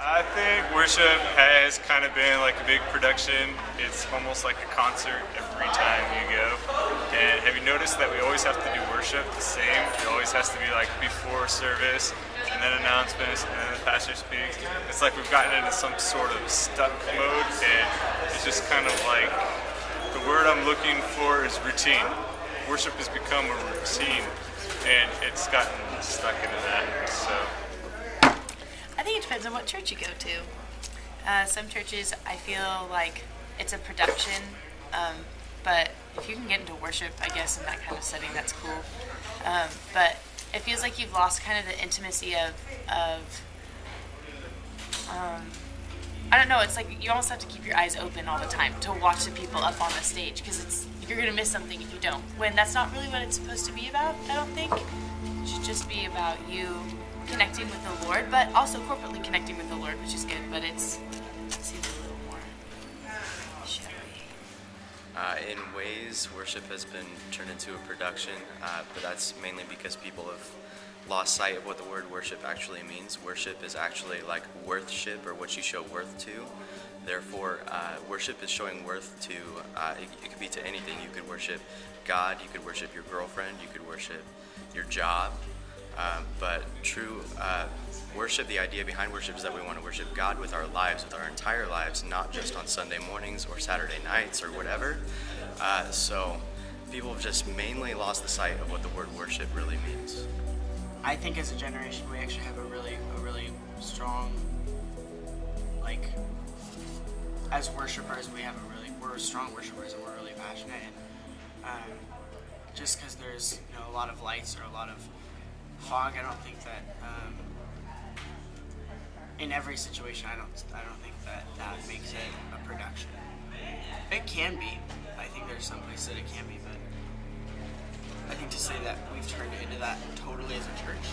I think worship has kind of been like a big production. It's almost like a concert every time you go. And have you noticed that we always have to do worship the same? It always has to be like before service, and then announcements, and then the pastor speaks. It's like we've gotten into some sort of stuck mode, and it's just kind of like, the word I'm looking for is routine. Worship has become a routine, and it's gotten stuck into that, so. I think it depends on what church you go to. Some churches, I feel like it's a production, but if you can get into worship, I guess, in that kind of setting, that's cool. But it feels like you've lost kind of the intimacy of I don't know, it's like you almost have to keep your eyes open all the time to watch the people up on the stage, because you're going to miss something if you don't. When that's not really what it's supposed to be about, I don't think. It should just be about you connecting with the Lord, but also corporately connecting with the Lord, which is good, but it seems a little more showy. In ways, worship has been turned into a production, but that's mainly because people have lost sight of what the word worship actually means. Worship is actually like worthship, or what you show worth to. Therefore, worship is showing worth to, it could be to anything. You could worship God, you could worship your girlfriend, you could worship your job. But true worship, the idea behind worship is that we want to worship God with our lives, with our entire lives, not just on Sunday mornings or Saturday nights or whatever. So people have just mainly lost the sight of what the word worship really means. I think as a generation we actually have a really strong, like, as worshipers we're strong worshipers, and we're really passionate, and just because there's a lot of lights or a lot of fog, I don't think that in every situation I don't think that makes it a production. It can be. I think there's some places that it can be, but I think to say that we've turned it into that totally as a church,